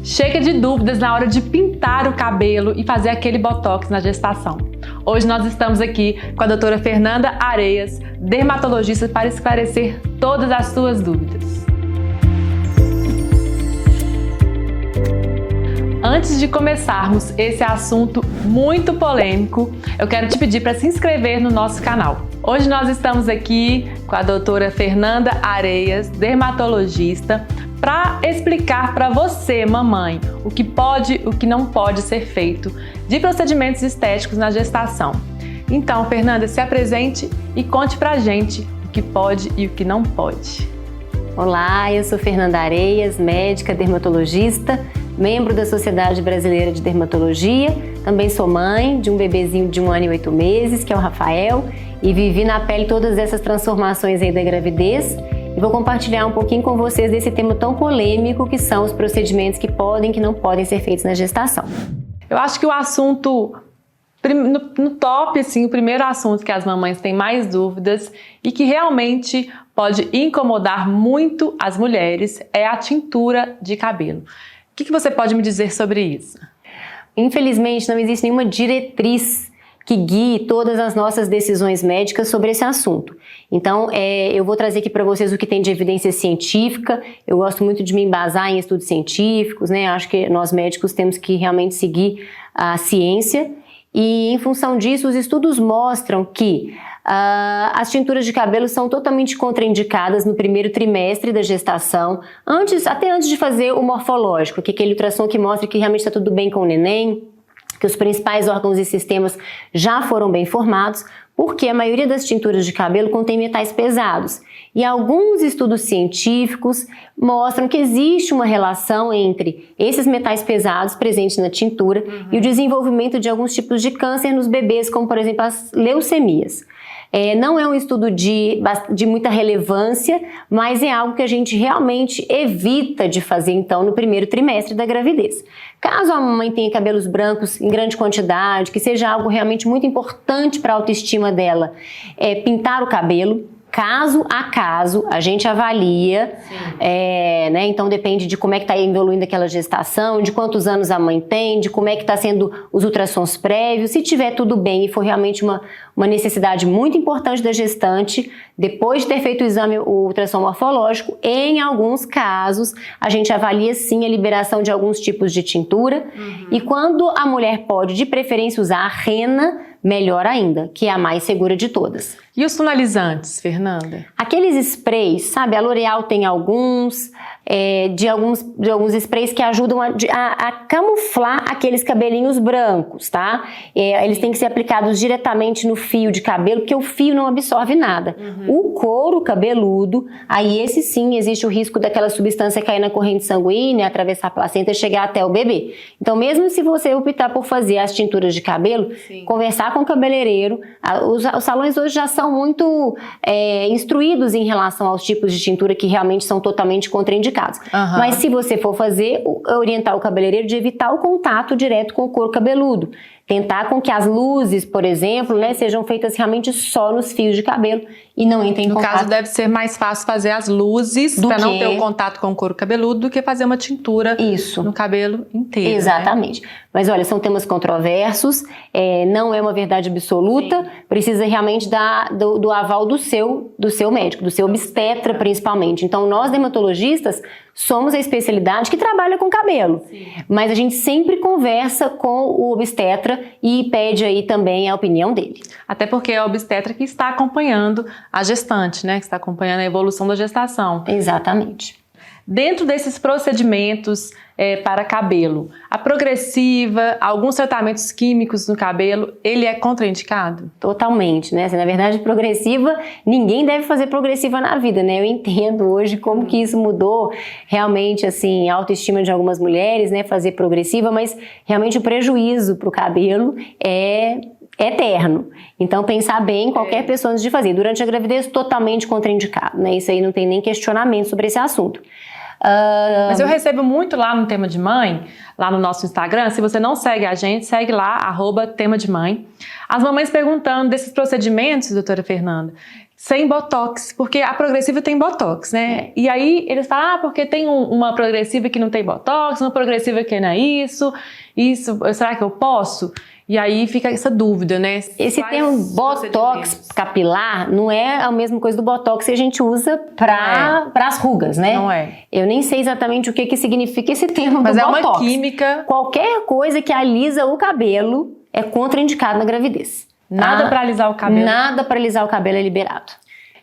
Chega de dúvidas na hora de pintar o cabelo e fazer aquele botox na gestação. Hoje nós estamos aqui com a doutora Fernanda Areias, dermatologista, para esclarecer todas as suas dúvidas. Antes de começarmos esse assunto muito polêmico, eu quero te pedir para se inscrever no nosso canal. Hoje nós estamos aqui com a doutora Fernanda Areias, dermatologista, para explicar para você, mamãe, o que pode e o que não pode ser feito de procedimentos estéticos na gestação. Então, Fernanda, se apresente e conte pra gente o que pode e o que não pode. Olá, eu sou Fernanda Areias, médica dermatologista, membro da Sociedade Brasileira de Dermatologia. Também sou mãe de um bebezinho de 1 ano e 8 meses, que é o Rafael, e vivi na pele todas essas transformações aí da gravidez. E vou compartilhar um pouquinho com vocês desse tema tão polêmico que são os procedimentos que podem e que não podem ser feitos na gestação. Eu acho que o assunto, no top, assim, o primeiro assunto que as mamães têm mais dúvidas e que realmente pode incomodar muito as mulheres é a tintura de cabelo. O que você pode me dizer sobre isso? Infelizmente, não existe nenhuma diretriz que guie todas as nossas decisões médicas sobre esse assunto. Então, eu vou trazer aqui para vocês o que tem de evidência científica. Eu gosto muito de me embasar em estudos científicos, né? Acho que nós médicos temos que realmente seguir a ciência. E, em função disso, os estudos mostram que as tinturas de cabelo são totalmente contraindicadas no primeiro trimestre da gestação, até antes de fazer o morfológico, que é aquele ultrassom que mostra que realmente está tudo bem com o neném, que os principais órgãos e sistemas já foram bem formados, porque a maioria das tinturas de cabelo contém metais pesados. E alguns estudos científicos mostram que existe uma relação entre esses metais pesados presentes na tintura e o desenvolvimento de alguns tipos de câncer nos bebês, como por exemplo as leucemias. Não é um estudo de muita relevância, mas é algo que a gente realmente evita de fazer então no primeiro trimestre da gravidez. Caso a mamãe tenha cabelos brancos em grande quantidade, que seja algo realmente muito importante para a autoestima dela, pintar o cabelo. Caso a caso, a gente avalia, né? Então depende de como é que está evoluindo aquela gestação, de quantos anos a mãe tem, de como é que está sendo os ultrassons prévios. Se tiver tudo bem e for realmente uma necessidade muito importante da gestante, depois de ter feito o exame, o ultrassom morfológico, em alguns casos, a gente avalia sim a liberação de alguns tipos de tintura. E quando a mulher pode, de preferência, usar a rena, melhor ainda, que é a mais segura de todas. E os tonalizantes, Fernanda? Aqueles sprays, sabe? A L'Oréal tem alguns sprays que ajudam a camuflar aqueles cabelinhos brancos, tá? Eles têm que ser aplicados diretamente no fio de cabelo, porque o fio não absorve nada. O couro cabeludo, aí esse sim, existe o risco daquela substância cair na corrente sanguínea, atravessar a placenta e chegar até o bebê. Então, mesmo se você optar por fazer as tinturas de cabelo, conversar com o cabeleireiro, os salões hoje já são muito instruídos em relação aos tipos de tintura que realmente são totalmente contraindicados. Mas se você for fazer, orientar o cabeleireiro de evitar o contato direto com o couro cabeludo. Tentar com que as luzes, por exemplo, né, sejam feitas realmente só nos fios de cabelo e não entrem em contato. No caso, deve ser mais fácil fazer as luzes para não ter o contato com o couro cabeludo do que fazer uma tintura no cabelo inteiro. Exatamente. Né? Mas olha, são temas controversos, não é uma verdade absoluta, precisa realmente do aval do seu médico, do seu obstetra principalmente. Então, nós dermatologistas somos a especialidade que trabalha com cabelo, mas a gente sempre conversa com o obstetra e pede aí também a opinião dele. Até porque é a obstetra que está acompanhando a gestante, né? Que está acompanhando a evolução da gestação. Exatamente. Dentro desses procedimentos para cabelo, a progressiva, alguns tratamentos químicos no cabelo, ele é contraindicado? Totalmente, né? Na verdade, progressiva, ninguém deve fazer progressiva na vida, né? Eu entendo hoje como que isso mudou realmente, assim, a autoestima de algumas mulheres, né? Fazer progressiva, mas realmente o prejuízo para o cabelo é eterno. Então, pensar bem qualquer pessoa antes de fazer. Durante a gravidez, totalmente contraindicado, né? Isso aí não tem nem questionamento sobre esse assunto. Mas eu recebo muito lá no Tema de Mãe, lá no nosso Instagram. Se você não segue a gente, segue lá, @tema de mãe. As mamães perguntando desses procedimentos, doutora Fernanda, sem botox, porque a progressiva tem botox, né? E aí eles falam, porque tem uma progressiva que não tem botox, uma progressiva que não é isso, será que eu posso? E aí fica essa dúvida, né? Esse termo botox capilar não é a mesma coisa do botox que a gente usa para as rugas, né? Não é. Eu nem sei exatamente o que significa esse termo do botox. Mas é uma química. Qualquer coisa que alisa o cabelo é contraindicado na gravidez. Nada para alisar o cabelo. Nada para alisar o cabelo é liberado.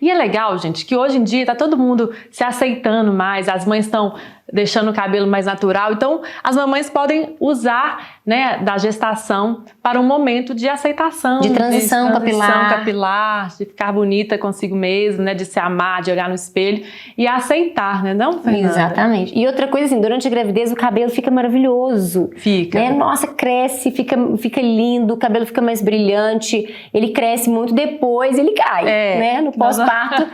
E é legal, gente, que hoje em dia tá todo mundo se aceitando mais, as mães estão deixando o cabelo mais natural, então as mamães podem usar, né, da gestação para um momento de aceitação, de transição capilar, de ficar bonita consigo mesma, né, de se amar, de olhar no espelho e aceitar, né, não, Fernanda? Exatamente. E outra coisa assim, durante a gravidez o cabelo fica maravilhoso. Fica. Né? Nossa, cresce, fica lindo, o cabelo fica mais brilhante, ele cresce muito, depois ele cai, né? No pós-parto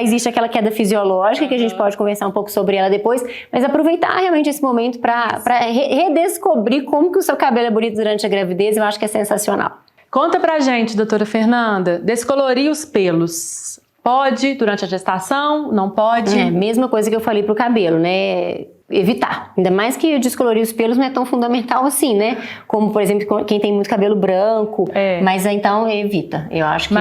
existe aquela queda fisiológica que a gente pode conversar um pouco sobre ela depois, mas aproveitar realmente esse momento para redescobrir como que o seu cabelo é bonito durante a gravidez, eu acho que é sensacional. Conta pra gente, doutora Fernanda, descolorir os pelos. Pode durante a gestação? Não pode? Mesma coisa que eu falei pro cabelo, né? Evitar. Ainda mais que descolorir os pelos não é tão fundamental assim, né? Como, por exemplo, quem tem muito cabelo branco. Mas então evita. Eu acho que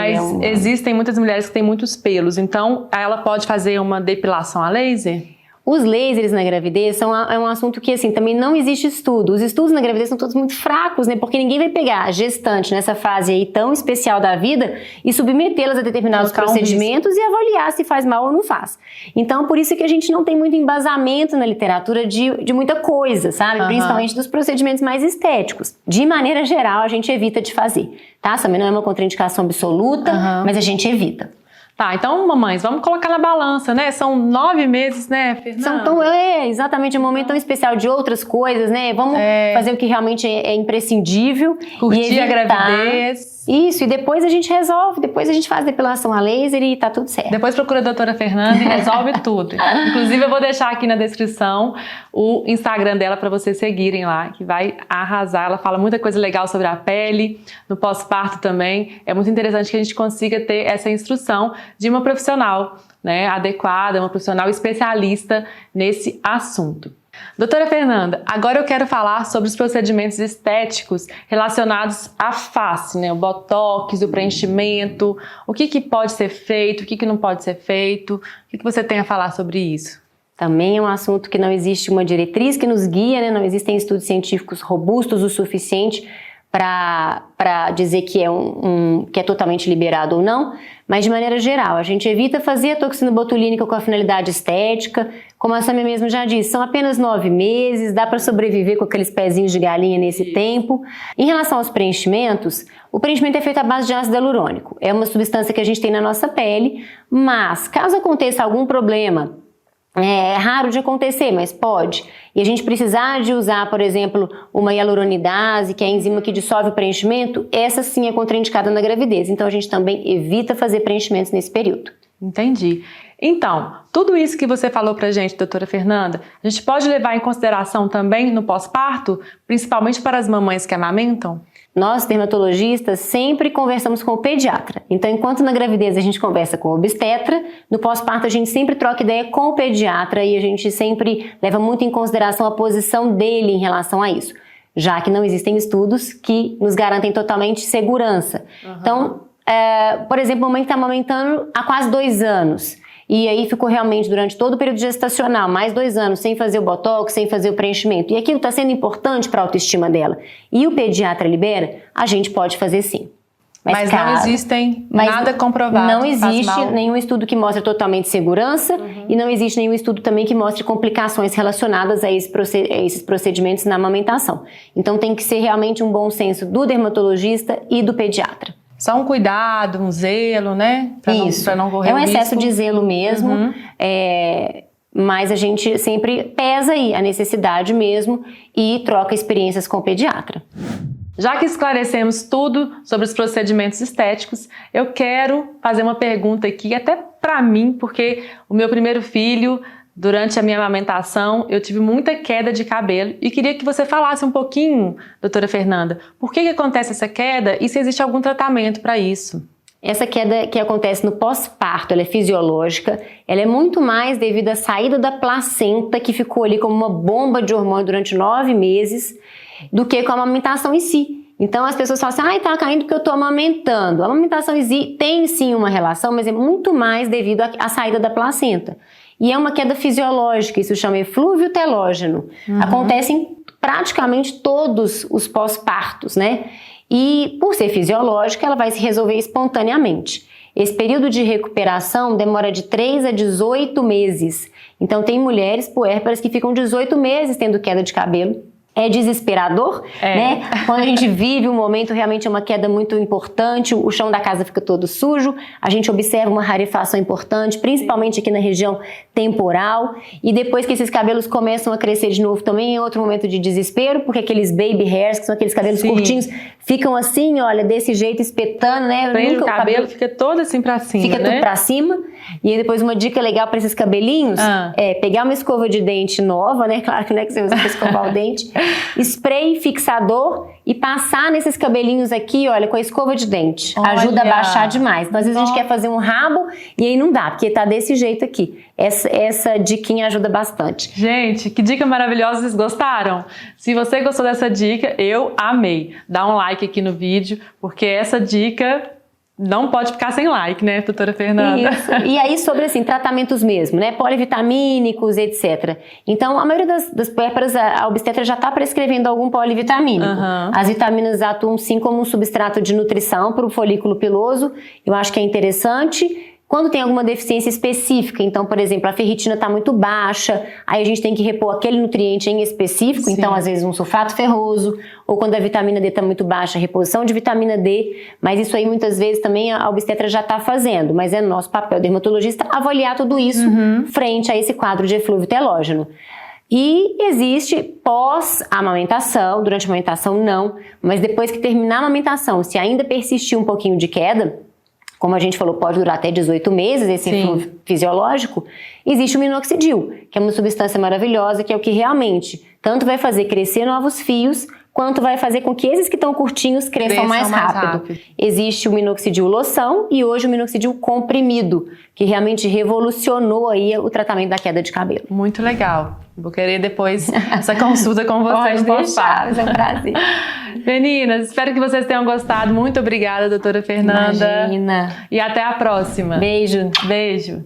existem muitas mulheres que têm muitos pelos, então ela pode fazer uma depilação a laser? Os lasers na gravidez é um assunto que, assim, também não existe estudo. Os estudos na gravidez são todos muito fracos, né? Porque ninguém vai pegar a gestante nessa fase aí tão especial da vida e submetê-las a determinados procedimentos e avaliar se faz mal ou não faz. Então, por isso que a gente não tem muito embasamento na literatura de muita coisa, sabe? Principalmente dos procedimentos mais estéticos. De maneira geral, a gente evita de fazer, tá? Também não é uma contraindicação absoluta, mas a gente evita. Tá, então, mamães, vamos colocar na balança, né? São 9 meses, né, Fernanda? Exatamente, um momento tão especial de outras coisas, né? Vamos fazer o que realmente é imprescindível. Curtir a gravidez. Isso, e depois a gente resolve, depois a gente faz depilação a laser e tá tudo certo. Depois procura a doutora Fernanda e resolve tudo. Inclusive, eu vou deixar aqui na descrição o Instagram dela para vocês seguirem lá, que vai arrasar. Ela fala muita coisa legal sobre a pele, no pós-parto também. É muito interessante que a gente consiga ter essa instrução de uma profissional, né, adequada, uma profissional especialista nesse assunto. Doutora Fernanda, agora eu quero falar sobre os procedimentos estéticos relacionados à face, né? O botox, o preenchimento, o que pode ser feito, o que não pode ser feito, o que você tem a falar sobre isso? Também é um assunto que não existe uma diretriz que nos guia, né? Não existem estudos científicos robustos o suficiente para dizer que é totalmente liberado ou não, mas de maneira geral, a gente evita fazer a toxina botulínica com a finalidade estética, como a Samia mesmo já disse, são apenas 9 meses, dá para sobreviver com aqueles pezinhos de galinha nesse tempo. Em relação aos preenchimentos, o preenchimento é feito à base de ácido hialurônico, é uma substância que a gente tem na nossa pele, mas caso aconteça algum problema, é raro de acontecer, mas pode. E a gente precisar de usar, por exemplo, uma hialuronidase, que é a enzima que dissolve o preenchimento, essa sim é contraindicada na gravidez. Então a gente também evita fazer preenchimentos nesse período. Entendi. Então, tudo isso que você falou pra gente, doutora Fernanda, a gente pode levar em consideração também no pós-parto, principalmente para as mamães que amamentam? Nós, dermatologistas, sempre conversamos com o pediatra. Então, enquanto na gravidez a gente conversa com o obstetra, no pós-parto a gente sempre troca ideia com o pediatra e a gente sempre leva muito em consideração a posição dele em relação a isso, já que não existem estudos que nos garantem totalmente segurança. Então, por exemplo, a mãe que está amamentando há quase 2 anos, e aí ficou realmente durante todo o período gestacional, mais 2 anos, sem fazer o botox, sem fazer o preenchimento. E aquilo está sendo importante para a autoestima dela. E o pediatra libera, a gente pode fazer sim. Mas não existem nada comprovado. Não existe nenhum estudo que mostre totalmente segurança e não existe nenhum estudo também que mostre complicações relacionadas a esses procedimentos na amamentação. Então tem que ser realmente um bom senso do dermatologista e do pediatra. Só um cuidado, um zelo, né? Para não correr risco. É um excesso de zelo mesmo, mas a gente sempre pesa aí a necessidade mesmo e troca experiências com o pediatra. Já que esclarecemos tudo sobre os procedimentos estéticos, eu quero fazer uma pergunta aqui, até para mim, porque o meu primeiro filho, durante a minha amamentação, eu tive muita queda de cabelo e queria que você falasse um pouquinho, doutora Fernanda, por que acontece essa queda e se existe algum tratamento para isso? Essa queda que acontece no pós-parto, ela é fisiológica, ela é muito mais devido à saída da placenta, que ficou ali como uma bomba de hormônio durante 9 meses, do que com a amamentação em si. Então as pessoas falam assim, ai, tá caindo porque eu tô amamentando. A amamentação em si tem sim uma relação, mas é muito mais devido à saída da placenta. E é uma queda fisiológica, isso chama eflúvio telógeno. Acontece em praticamente todos os pós-partos, né? E por ser fisiológica, ela vai se resolver espontaneamente. Esse período de recuperação demora de 3 a 18 meses. Então tem mulheres puérperas que ficam 18 meses tendo queda de cabelo. É desesperador, né? Quando a gente vive um momento, realmente é uma queda muito importante, o chão da casa fica todo sujo, a gente observa uma rarefação importante, principalmente aqui na região temporal, e depois que esses cabelos começam a crescer de novo também é outro momento de desespero, porque aqueles baby hairs, que são aqueles cabelos curtinhos, ficam assim, olha, desse jeito, espetando, né? O cabelo fica todo assim pra cima, fica tudo pra cima. E aí depois uma dica legal para esses cabelinhos é pegar uma escova de dente nova, né? Claro que não é que você usa pra escovar o dente. Spray fixador e passar nesses cabelinhos aqui, olha, com a escova de dente. Ajuda a baixar demais. Então, às vezes a gente quer fazer um rabo e aí não dá, porque tá desse jeito aqui. Essa diquinha ajuda bastante. Gente, que dica maravilhosa, vocês gostaram? Se você gostou dessa dica, eu amei. Dá um like aqui no vídeo, porque essa dica não pode ficar sem like, né, doutora Fernanda? Isso. E aí sobre, assim, tratamentos mesmo, né, polivitamínicos, etc. Então, a maioria das puérperas, a obstetra já está prescrevendo algum polivitamínico. As vitaminas atuam, sim, como um substrato de nutrição para o folículo piloso. Eu acho que é interessante. Quando tem alguma deficiência específica, então, por exemplo, a ferritina está muito baixa, aí a gente tem que repor aquele nutriente em específico, então, às vezes, um sulfato ferroso, ou quando a vitamina D está muito baixa, reposição de vitamina D, mas isso aí, muitas vezes, também a obstetra já está fazendo, mas é nosso papel, dermatologista, avaliar tudo isso frente a esse quadro de eflúvio telógeno. E existe pós-amamentação, durante a amamentação não, mas depois que terminar a amamentação, se ainda persistir um pouquinho de queda, como a gente falou, pode durar até 18 meses, esse eflúvio fisiológico, existe o minoxidil, que é uma substância maravilhosa, que é o que realmente tanto vai fazer crescer novos fios, quanto vai fazer com que esses que estão curtinhos cresçam mais rápido. Existe o minoxidil loção e hoje o minoxidil comprimido, que realmente revolucionou aí o tratamento da queda de cabelo. Muito legal. Vou querer depois essa consulta com vocês. Pode deixar, é um prazer. Meninas, espero que vocês tenham gostado. Muito obrigada, doutora Fernanda. Imagina. E até a próxima. Beijo. Beijo.